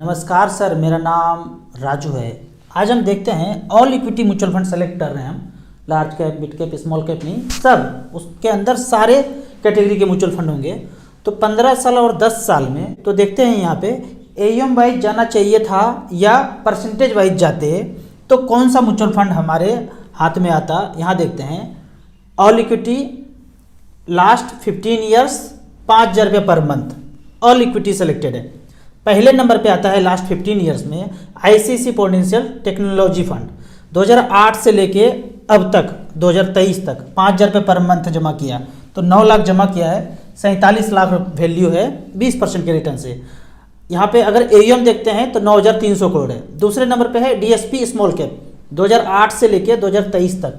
नमस्कार सर, मेरा नाम राजू है। आज हम देखते हैं all equity mutual fund select कर रहे हैं हम। Large cap, mid cap, small cap नहीं, सब उसके अंदर सारे कैटेगरी के म्यूचुअल फंड होंगे। तो 15 साल और 10 साल में तो देखते हैं यहाँ पे एयूएम वाइज जाना चाहिए था या परसेंटेज वाइज जाते तो कौन सा म्यूचुअल फंड हमारे हाथ में आता। यहाँ देखते हैं ऑल इक्विटी लास्ट 15 ईयर्स 5,000 रुपये per month all equity selected है। पहले नंबर पे आता है लास्ट 15 ईयर्स में आईसीआईसीआई प्रूडेंशियल टेक्नोलॉजी फंड 2008 से लेके अब तक 2023 तक 5,000 रुपये पर मंथ जमा किया, तो 9 लाख जमा किया है, 47 लाख वैल्यू है 20% के रिटर्न से। यहाँ पे अगर एयूएम देखते हैं तो 9,300 करोड़ है। दूसरे नंबर पे है डीएसपी स्मॉल कैप 2008 से लेके 2023 तक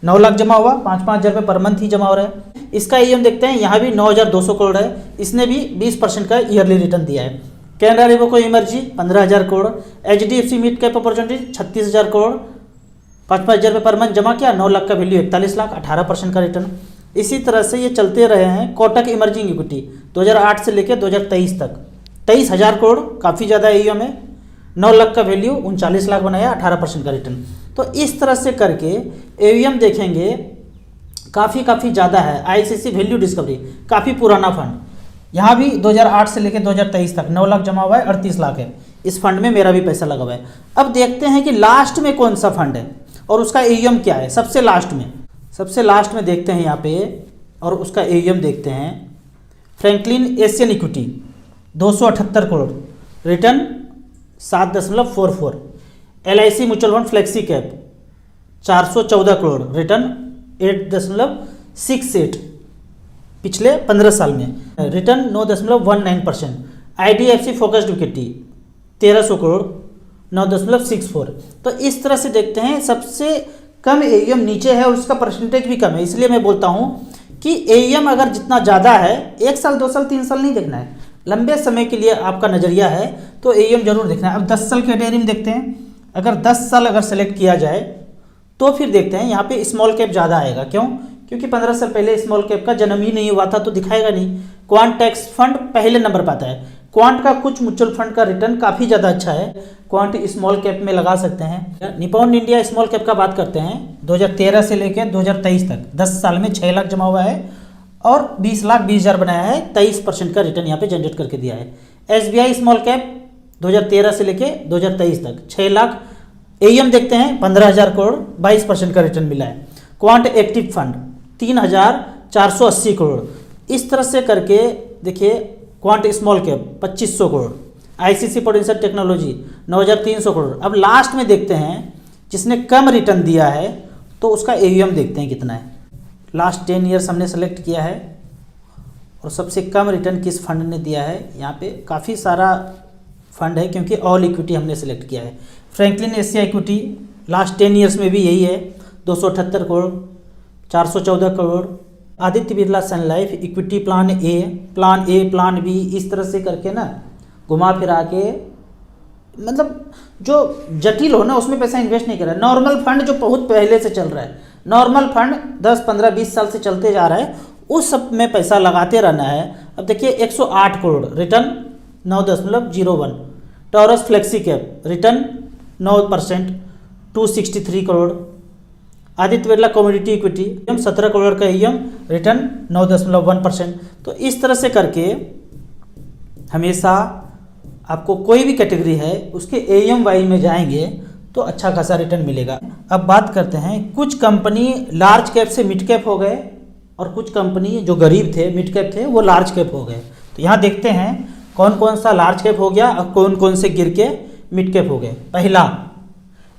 9 लाख जमा हुआ, 5,000 रुपये पर मंथ ही जमा हो रहा है। इसका एयूएम देखते हैं, यहाँ भी 9,200 करोड़ है, इसने भी 20% का ईयरली रिटर्न दिया है। Canara Robeco emerging 15,000 crore, HDFC mid cap opportunity 36,000 crore, 5,000 रुपये पर मंथ जमा किया, 9 लाख का वैल्यू 41 लाख, 18% का रिटर्न। इसी तरह से ये चलते रहे हैं। कोटक इमर्जिंग इक्विटी 2008 से लेकर 2023 तक 23,000 करोड़, काफ़ी ज़्यादा एयूएम है, 9 लाख का वैल्यू, 39 लाख बनाया, 18% का रिटर्न। तो इस तरह से करके एयूएम देखेंगे काफ़ी ज़्यादा है। आईसीआईसीआई वैल्यू डिस्कवरी काफ़ी पुराना फंड, यहाँ भी 2008 से लेकर 2023 तक 9 लाख जमा हुआ है, 38 लाख है। इस फंड में मेरा भी पैसा लगा हुआ है। अब देखते हैं कि लास्ट में कौन सा फंड है और उसका एयूएम क्या है। सबसे लास्ट में देखते हैं यहाँ पे और उसका एयूएम देखते हैं। Franklin Asian equity 278 crore, return 7.44। LIC mutual fund flexi cap 414 crore, return 8.68 पिछले 15 साल में, return 9.19%। IDFC focused equity 1300 crore, 9.64। तो इस तरह से देखते हैं सबसे कम एयूएम नीचे है और उसका परसेंटेज भी कम है। इसलिए मैं बोलता हूँ कि एयूएम अगर जितना ज़्यादा है, 1 साल 2 साल 3 साल नहीं देखना है, लंबे समय के लिए आपका नज़रिया है तो एयूएम जरूर देखना है। अब 10 साल कैटेगरी में देखते हैं। अगर 10 साल अगर सेलेक्ट किया जाए तो फिर देखते हैं यहाँ पे स्मॉल कैप ज़्यादा आएगा। क्यों? क्योंकि 15 साल पहले स्मॉल कैप का जन्म ही नहीं हुआ था तो दिखाएगा नहीं। क्वांट टैक्स फंड पहले नंबर पर आता है। क्वांट का कुछ म्यूचुअल फंड का रिटर्न काफ़ी ज़्यादा अच्छा है, क्वांट स्मॉल कैप में लगा सकते हैं। निपॉन इंडिया स्मॉल कैप का बात करते हैं, 2013 से लेकर 2023 तक 10 साल में 6 लाख जमा हुआ है और 20 लाख 20,000 बनाया है, 23% का रिटर्न यहाँ पे जनरेट करके दिया है। एसबीआई स्मॉल कैप 2013 से लेके 2023 तक 6 लाख, एयूएम देखते हैं 15,000 करोड़, 22% का रिटर्न मिला है। Quant active fund 3,480 crore. इस तरह से करके देखिए, quant small cap 2,500 crore, ICICI prudential technology 9,300 crore. अब लास्ट में देखते हैं जिसने कम रिटर्न दिया है तो उसका एयूएम देखते हैं कितना है। लास्ट 10 ईयर्स हमने सेलेक्ट किया है और सबसे कम रिटर्न किस फंड ने दिया है। यहाँ पे काफ़ी सारा फंड है क्योंकि ऑल इक्विटी हमने सेलेक्ट किया है। Franklin Asia equity last 10 years में भी यही है, 278 crore, 414 crore. Aditya Birla Sun Life equity plan A, plan B, इस तरह से करके ना घुमा फिरा के, मतलब जो जटिल हो ना उसमें पैसा इन्वेस्ट नहीं कर रहा है। नॉर्मल फंड जो बहुत पहले से चल रहा है, नॉर्मल फंड 10, 15, 20 साल से चलते जा रहा है, उस सब में पैसा लगाते रहना है। अब देखिए 108 crore, return 9.01। Taurus flexi cap return 9%, 263 crore. Aditya Birla commodity equity 17 crore का एयूएम, रिटर्न 9.1%। तो इस तरह से करके हमेशा आपको कोई भी कैटेगरी है उसके एयूएम वाइज में जाएंगे तो अच्छा खासा रिटर्न मिलेगा। अब बात करते हैं, कुछ कंपनी लार्ज कैप से मिड कैप हो गए और कुछ कंपनी जो गरीब थे, मिड कैप थे, वो लार्ज कैप हो गए। तो यहाँ देखते हैं कौन कौन सा लार्ज कैप हो गया और कौन कौन से गिर के मिड कैप हो गए। पहला,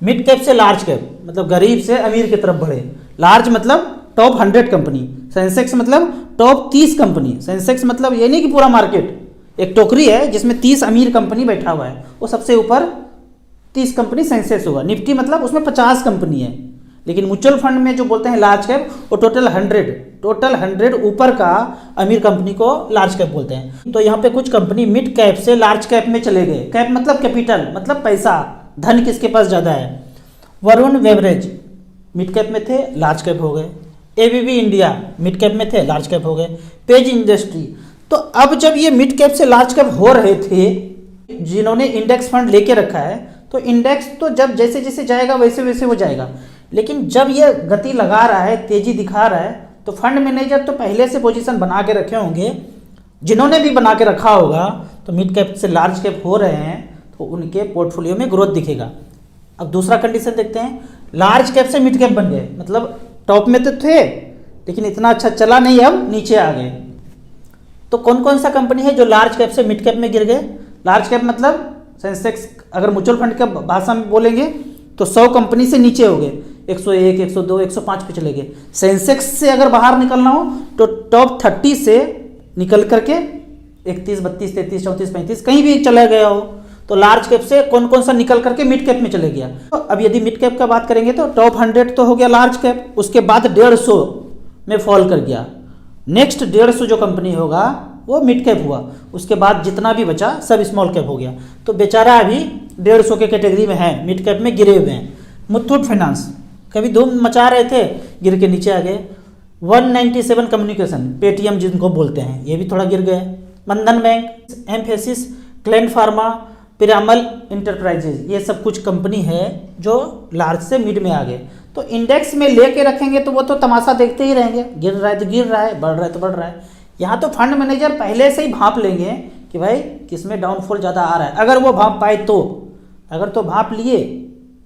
मिड कैप से लार्ज कैप, मतलब गरीब से अमीर की तरफ बढ़े। लार्ज मतलब टॉप 100 कंपनी, सेंसेक्स मतलब टॉप 30 कंपनी। सेंसेक्स मतलब ये नहीं कि पूरा मार्केट, एक टोकरी है जिसमें 30 अमीर कंपनी बैठा हुआ है, वो सबसे ऊपर 30 कंपनी सेंसेक्स होगा। निफ्टी मतलब उसमें 50 कंपनी है। लेकिन म्यूचुअल फंड में जो बोलते हैं लार्ज कैप, वो टोटल 100 ऊपर का अमीर कंपनी को लार्ज कैप बोलते हैं। तो यहाँ पे कुछ कंपनी मिड कैप से लार्ज कैप में चले गए। कैप मतलब कैपिटल, मतलब पैसा, धन किसके पास ज़्यादा है। वरुण बेवरेज मिड कैप में थे, लार्ज कैप हो गए। एबीबी इंडिया मिड कैप में थे, लार्ज कैप हो गए। Page industry. तो अब जब ये मिड कैप से लार्ज कैप हो रहे थे जिन्होंने इंडेक्स फंड लेके रखा है तो इंडेक्स तो जब जैसे जैसे जाएगा वैसे वैसे वो जाएगा, लेकिन जब ये गति लगा रहा है, तेजी दिखा रहा है, तो फंड मैनेजर तो पहले से पोजीशन बना के रखे होंगे। जिन्होंने भी बना के रखा होगा तो मिड कैप से लार्ज कैप हो रहे हैं तो उनके पोर्टफोलियो में ग्रोथ दिखेगा। अब दूसरा कंडीशन देखते हैं, लार्ज कैप से मिड कैप बन गए, मतलब टॉप में तो थे लेकिन इतना अच्छा चला नहीं, अब नीचे आ गए। तो कौन कौन सा कंपनी है जो लार्ज कैप से मिड कैप में गिर गए? लार्ज कैप मतलब सेंसेक्स, अगर म्यूचुअल फंड का भाषा में बोलेंगे तो 100 कंपनी से नीचे हो गए, 101, 102, 105 पे चले गए। सेंसेक्स से अगर बाहर निकलना हो तो टॉप 30 से निकल करके 31, 32, 33, 34, 35 कहीं भी चला गया हो तो लार्ज कैप से कौन कौन सा निकल करके मिड कैप में चले गया। तो अब यदि मिड कैप का बात करेंगे तो टॉप 100 तो हो गया लार्ज कैप, उसके बाद 150 में फॉल कर गया। नेक्स्ट 150 जो कंपनी होगा वो मिड कैप हुआ, उसके बाद जितना भी बचा सब स्मॉल कैप हो गया। तो बेचारा अभी 150 के कैटेगरी में है, मिड कैप में गिरे हुए हैं। मुथूट फाइनेंस कभी धूम मचा रहे थे, गिर के नीचे आ गए। 197 कम्युनिकेशन, पेटीएम जिनको बोलते हैं, ये भी थोड़ा गिर गए। बंधन bank, emphasis, gland pharma, Piramal enterprises, ये सब कुछ कंपनी है जो लार्ज से मिड में आ गए। तो इंडेक्स में लेके रखेंगे तो वो तो तमाशा देखते ही रहेंगे, गिर रहा है तो गिर रहा है, बढ़ रहा है तो बढ़ रहा है। यहाँ तो फंड मैनेजर पहले से ही भाप लेंगे कि भाई किसमें डाउनफॉल ज़्यादा आ रहा है। अगर वो भाप पाए तो, अगर तो भाप लिए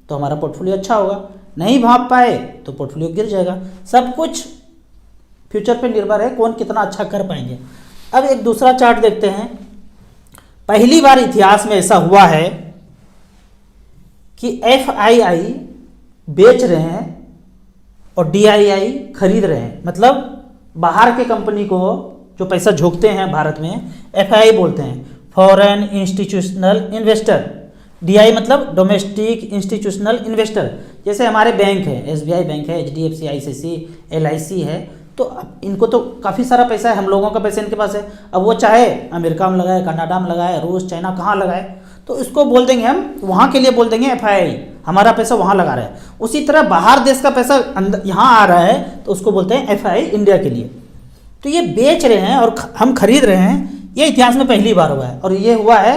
तो हमारा पोर्टफोलियो अच्छा होगा, नहीं भाप पाए तो पोर्टफोलियो गिर जाएगा। सब कुछ फ्यूचर पे निर्भर है कौन कितना अच्छा कर पाएंगे। अब एक दूसरा चार्ट देखते हैं। पहली बार इतिहास में ऐसा हुआ है कि FII बेच रहे हैं और DII खरीद रहे हैं, मतलब बाहर के कंपनी को जो पैसा झोंकते हैं भारत में FII बोलते हैं, फॉरेन इंस्टीट्यूशनल इन्वेस्टर। DI मतलब डोमेस्टिक इंस्टीट्यूशनल इन्वेस्टर। जैसे हमारे बैंक है, SBI बैंक है, HDFC, ICICI, LIC है, तो इनको तो काफ़ी सारा पैसा है, हम लोगों का पैसा इनके पास है। अब वो चाहे अमेरिका में लगाए, कनाडा में लगाए, रूस, चाइना कहाँ लगाए, तो इसको बोल देंगे हम, वहाँ के लिए बोल देंगे FII, हमारा पैसा वहाँ लगा रहा है। उसी तरह बाहर देश का पैसा अंदर यहाँ आ रहा है तो उसको बोलते हैं FII इंडिया के लिए। तो ये बेच रहे हैं और हम खरीद रहे हैं, ये इतिहास में पहली बार हुआ है। और ये हुआ है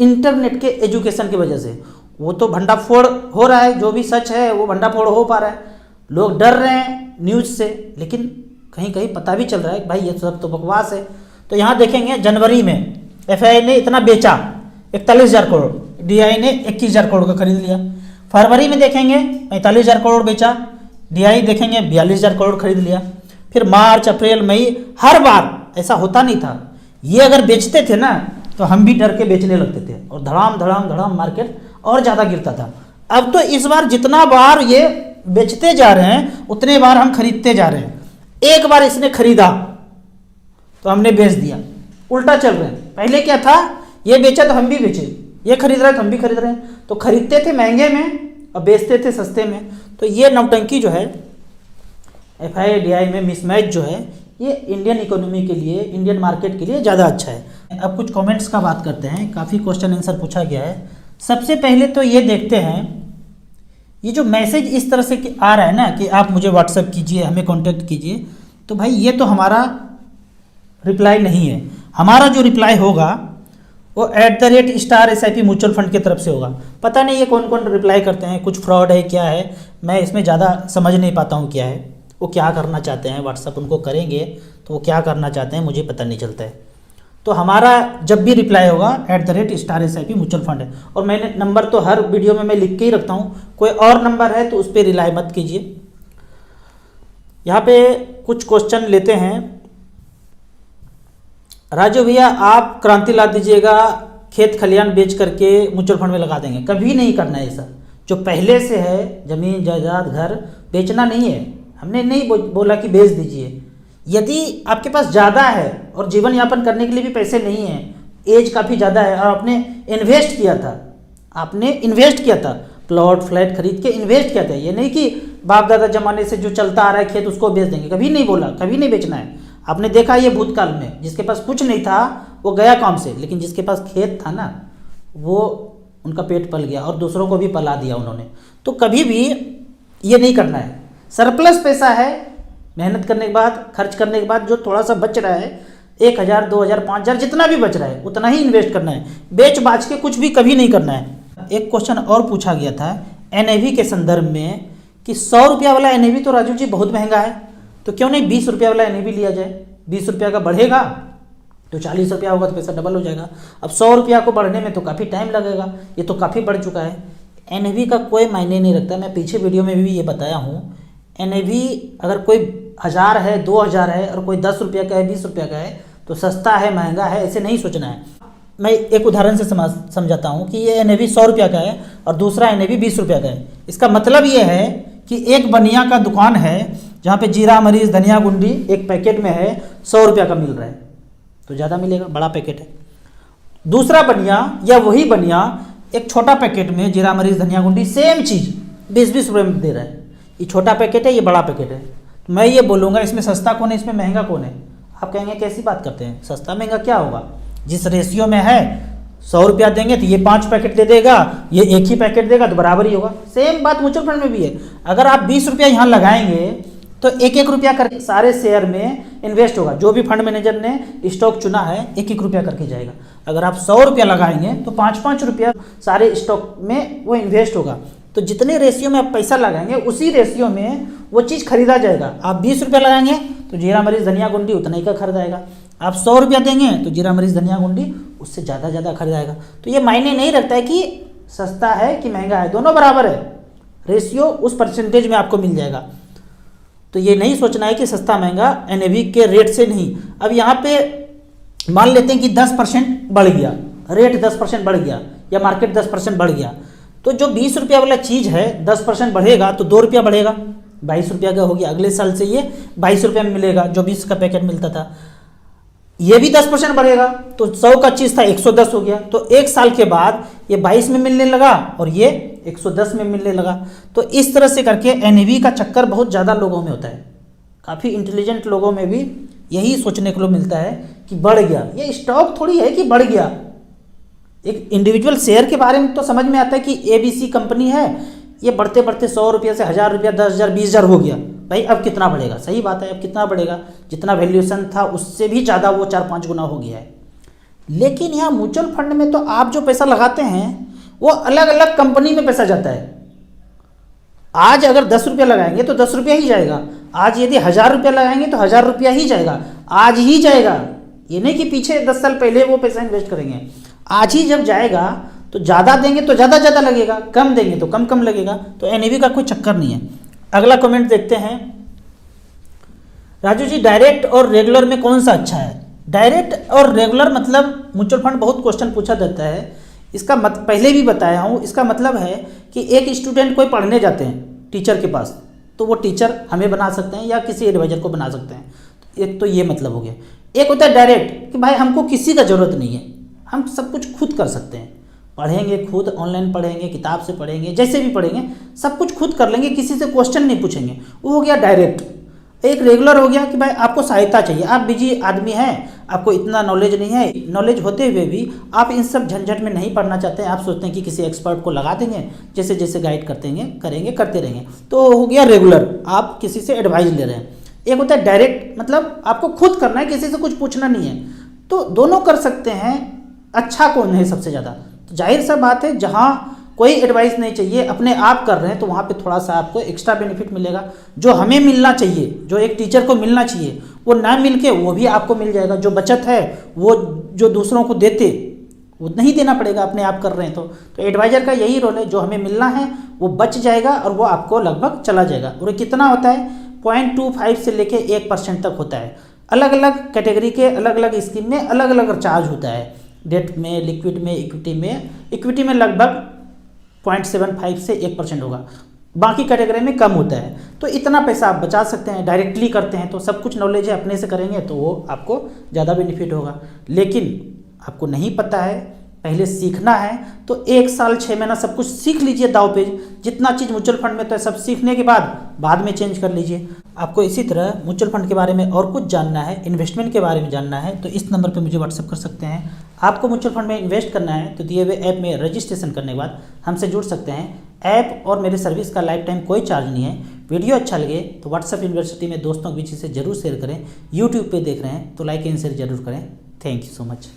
इंटरनेट के एजुकेशन की वजह से। वो तो भंडाफोड़ हो रहा है, जो भी सच है वो भंडाफोड़ हो पा रहा है, लोग डर रहे हैं न्यूज़ से, लेकिन कहीं कहीं पता भी चल रहा है कि भाई ये सब तो बकवास है। तो यहाँ देखेंगे जनवरी में FII ने इतना बेचा 41,000 करोड़, DI ने 21,000 करोड़ का खरीद लिया। फरवरी में देखेंगे 45,000 करोड़ बेचा, DI देखेंगे 42,000 करोड़ खरीद लिया। फिर मार्च, अप्रैल, मई, हर बार ऐसा होता नहीं था। ये अगर बेचते थे ना तो हम भी डर के बेचने लगते थे और धड़ाम धड़ाम धड़ाम मार्केट और ज़्यादा गिरता था। अब तो इस बार जितना बार ये बेचते जा रहे हैं उतने बार हम खरीदते जा रहे हैं। एक बार इसने खरीदा तो हमने बेच दिया, उल्टा चल रहे हैं। पहले क्या था, ये बेचा तो हम भी बेचे, ये खरीद रहा है तो हम भी खरीद रहे हैं। तो खरीदते थे महंगे में और बेचते थे सस्ते में। तो ये नौटंकी जो है FII DI में मिसमैच जो है, ये इंडियन इकोनॉमी के लिए, इंडियन मार्केट के लिए ज़्यादा अच्छा है। अब कुछ कमेंट्स का बात करते हैं, काफ़ी क्वेश्चन आंसर पूछा गया है। सबसे पहले तो ये देखते हैं, ये जो मैसेज इस तरह से आ रहा है ना कि आप मुझे व्हाट्सएप कीजिए, हमें कांटेक्ट कीजिए, तो भाई ये तो हमारा रिप्लाई नहीं है। हमारा जो रिप्लाई होगा वो @SIP म्यूचुअल फंड की तरफ से होगा। पता नहीं ये कौन कौन रिप्लाई करते हैं, कुछ फ्रॉड है क्या है, मैं इसमें ज़्यादा समझ नहीं पाता हूँ क्या है, वो क्या करना चाहते हैं। व्हाट्सएप उनको करेंगे तो वो क्या करना चाहते हैं मुझे पता नहीं चलता है। तो हमारा जब भी रिप्लाई होगा @SIP म्यूचुअल फंड है। और मैंने नंबर तो हर वीडियो में मैं लिख के ही रखता हूँ, कोई और नंबर है तो उस पर रिलाई मत कीजिए। यहाँ पे कुछ क्वेश्चन लेते हैं। राजू भैया आप क्रांति ला दीजिएगा, खेत खलियान बेच करके म्यूचुअल फंड में लगा देंगे। कभी नहीं करना है ऐसा। जो पहले से है ज़मीन जायदाद घर बेचना नहीं है, हमने नहीं बोला कि बेच दीजिए। यदि आपके पास ज़्यादा है और जीवन यापन करने के लिए भी पैसे नहीं है, एज काफ़ी ज़्यादा है और आपने इन्वेस्ट किया था, प्लॉट फ्लैट खरीद के इन्वेस्ट किया था। ये नहीं कि बाप दादा जमाने से जो चलता आ रहा है खेत उसको बेच देंगे, कभी नहीं बोला, कभी नहीं बेचना है। आपने देखा ये भूतकाल में, जिसके पास कुछ नहीं था वो गया काम से, लेकिन जिसके पास खेत था ना वो उनका पेट पल गया और दूसरों को भी पला दिया उन्होंने। तो कभी भी ये नहीं करना है। सरप्लस पैसा है, मेहनत करने के बाद, खर्च करने के बाद जो थोड़ा सा बच रहा है, 1000, 2000, 5000 जितना भी बच रहा है उतना ही इन्वेस्ट करना है, बेच बाच के कुछ भी कभी नहीं करना है। एक क्वेश्चन और पूछा गया था NAV के संदर्भ में कि 100 रुपया वाला NAV तो राजू जी बहुत महंगा है, तो क्यों नहीं 20 रुपया वाला NAV लिया जाए। 20 रुपया का बढ़ेगा तो 40 रुपया होगा तो पैसा डबल हो जाएगा। अब 100 रुपया को बढ़ने में तो काफ़ी टाइम लगेगा, ये तो काफ़ी बढ़ चुका है। NAV का कोई मायने नहीं रखता, मैं पीछे वीडियो में भी ये बताया हूँ। NAV अगर कोई 1000 है, 2000 है और कोई 10 रुपया का है, 20 रुपया का है तो सस्ता है महंगा है ऐसे नहीं सोचना है। मैं एक उदाहरण से समझाता हूँ कि ये NAV 100 रुपया का है और दूसरा NAV 20 रुपया का है। इसका मतलब ये है कि एक बनिया का दुकान है जहाँ पे जीरा मरीच धनिया गुंडी एक पैकेट में है 100 रुपया का मिल रहा है तो ज़्यादा मिलेगा, बड़ा पैकेट है। दूसरा बनिया या वही बनिया एक छोटा पैकेट में जीरा मरीच धनिया गुंडी सेम चीज़ 20-20 रुपये में दे रहा है। ये छोटा पैकेट है, ये बड़ा पैकेट है। मैं ये बोलूँगा इसमें सस्ता कौन है, इसमें महंगा कौन है। आप कहेंगे कैसी बात करते हैं, सस्ता महंगा क्या होगा, जिस रेशियो में है 100 रुपया देंगे तो ये 5 पैकेट दे देगा, ये एक ही पैकेट देगा तो बराबर ही होगा। सेम बात म्यूचुअल फंड में भी है। अगर आप 20 रुपया यहाँ लगाएंगे तो 1-1 रुपया करके सारे शेयर में इन्वेस्ट होगा। जो भी फंड मैनेजर ने स्टॉक चुना है 1-1 रुपया करके जाएगा। अगर आप 100 रुपया लगाएंगे तो 5-5 रुपया सारे स्टॉक में वो इन्वेस्ट होगा। तो जितने रेशियो में आप पैसा लगाएंगे उसी रेशियो में वो चीज़ खरीदा जाएगा। आप 20 रुपया लगाएंगे तो जीरा मरीच धनिया गुंडी उतना ही का खरीदाएगा। आप 100 रुपया देंगे तो जीरा मरीच धनिया गुंडी उससे ज़्यादा खरीदाएगा। तो ये मायने नहीं रखता है कि सस्ता है कि महंगा है, दोनों बराबर है। रेशियो उस परसेंटेज में आपको मिल जाएगा। तो ये नहीं सोचना है कि सस्ता महंगा NAV के रेट से नहीं। अब यहाँ पे मान लेते हैं कि 10% बढ़ गया, रेट 10% बढ़ गया या मार्केट 10% बढ़ गया, तो जो 20 रुपया वाला चीज़ है 10% बढ़ेगा तो 2 रुपया बढ़ेगा, 22 रुपया का हो गया। अगले साल से ये 22 रुपया में मिलेगा जो 20 का पैकेट मिलता था। ये भी 10% बढ़ेगा तो 100 का चीज़ था 110 हो गया। तो एक साल के बाद ये 22 में मिलने लगा और ये 110 में मिलने लगा। तो इस तरह से करके NAV का चक्कर बहुत ज़्यादा लोगों में होता है। काफ़ी इंटेलिजेंट लोगों में भी यही सोचने को मिलता है कि बढ़ गया। ये स्टॉक थोड़ी है कि बढ़ गया। एक इंडिविजुअल शेयर के बारे में तो समझ में आता है कि ABC कंपनी है, ये बढ़ते बढ़ते 100 रुपये से 1000 रुपया 10,000 20,000 हो गया। भाई अब कितना बढ़ेगा, सही बात है, अब कितना बढ़ेगा, जितना वैल्यूएशन था उससे भी ज़्यादा वो 4-5 गुना हो गया है। लेकिन यहाँ म्यूचुअल फंड में तो आप जो पैसा लगाते हैं वो अलग अलग कंपनी में पैसा जाता है। आज अगर 10 रुपया लगाएंगे तो 10 रुपया ही जाएगा। आज यदि 1000 रुपया लगाएंगे तो 1000 रुपया ही जाएगा, आज ही जाएगा। ये नहीं कि पीछे 10 साल पहले वो पैसा इन्वेस्ट करेंगे। आज ही जब जाएगा तो ज़्यादा देंगे तो ज़्यादा लगेगा, कम देंगे तो कम लगेगा। तो NAV का कोई चक्कर नहीं है। अगला कमेंट देखते हैं। राजू जी डायरेक्ट और रेगुलर में कौन सा अच्छा है। डायरेक्ट और रेगुलर मतलब म्यूचुअल फंड बहुत क्वेश्चन पूछा जाता है। इसका पहले भी बताया हूँ, इसका मतलब है कि एक स्टूडेंट कोई पढ़ने जाते हैं टीचर के पास, तो वो टीचर हमें बना सकते हैं या किसी एडवाइजर को बना सकते हैं। एक तो ये मतलब हो गया। एक होता है डायरेक्ट कि भाई हमको किसी का ज़रूरत नहीं है, हम सब कुछ खुद कर सकते हैं। पढ़ेंगे खुद, ऑनलाइन पढ़ेंगे, किताब से पढ़ेंगे, जैसे भी पढ़ेंगे सब कुछ खुद कर लेंगे, किसी से क्वेश्चन नहीं पूछेंगे। वो हो गया डायरेक्ट। एक रेगुलर हो गया कि भाई आपको सहायता चाहिए, आप बिजी आदमी हैं, आपको इतना नॉलेज नहीं है, नॉलेज होते हुए भी आप इन सब झंझट में नहीं पढ़ना चाहते हैं। आप सोचते हैं कि किसी एक्सपर्ट को लगा देंगे, जैसे जैसे गाइड करते हैं करते रहेंगे। तो हो गया रेगुलर, आप किसी से एडवाइस ले रहे हैं। एक होता है डायरेक्ट, मतलब आपको खुद करना है, किसी से कुछ पूछना नहीं है। तो दोनों कर सकते हैं। अच्छा कौन है सबसे ज़्यादा, तो जाहिर सा बात है जहाँ कोई एडवाइस नहीं चाहिए, अपने आप कर रहे हैं, तो वहाँ पे थोड़ा सा आपको एक्स्ट्रा बेनिफिट मिलेगा। जो हमें मिलना चाहिए, जो एक टीचर को मिलना चाहिए, वो ना मिल के वो भी आपको मिल जाएगा। जो बचत है वो जो दूसरों को देते वो नहीं देना पड़ेगा, अपने आप कर रहे हैं तो एडवाइजर का यही रोल है। जो हमें मिलना है वो बच जाएगा और वो आपको लगभग चला जाएगा। और कितना होता है, 0.25 से लेके 1% तक होता है। अलग अलग कैटेगरी के अलग अलग स्कीम में अलग अलग चार्ज होता है। डेट में, लिक्विड में, इक्विटी में लगभग 0.75 से 1% होगा। बाकी कैटेगरी में कम होता है। तो इतना पैसा आप बचा सकते हैं। डायरेक्टली करते हैं तो सब कुछ नॉलेज है, अपने से करेंगे तो वो आपको ज़्यादा बेनिफिट होगा। लेकिन आपको नहीं पता है, पहले सीखना है, तो 1 साल 6 महीना सब कुछ सीख लीजिए दाव पेज। जितना चीज़ म्यूचुअल फंड में तो है, सब सीखने के बाद में चेंज कर लीजिए। आपको इसी तरह म्यूचुअल फंड के बारे में और कुछ जानना है, इन्वेस्टमेंट के बारे में जानना है, तो इस नंबर पे मुझे व्हाट्सअप कर सकते हैं। आपको म्यूचुअल फंड में इन्वेस्ट करना है तो दिए हुए ऐप में रजिस्ट्रेशन करने के बाद हमसे जुड़ सकते हैं। ऐप और मेरे सर्विस का लाइफ टाइम कोई चार्ज नहीं है। वीडियो अच्छा लगे तो व्हाट्सएप यूनिवर्सिटी में दोस्तों के बीच इसे जरूर शेयर करें। यूट्यूब पे देख रहे हैं तो लाइक एंड शेयर जरूर करें। Thank you so much.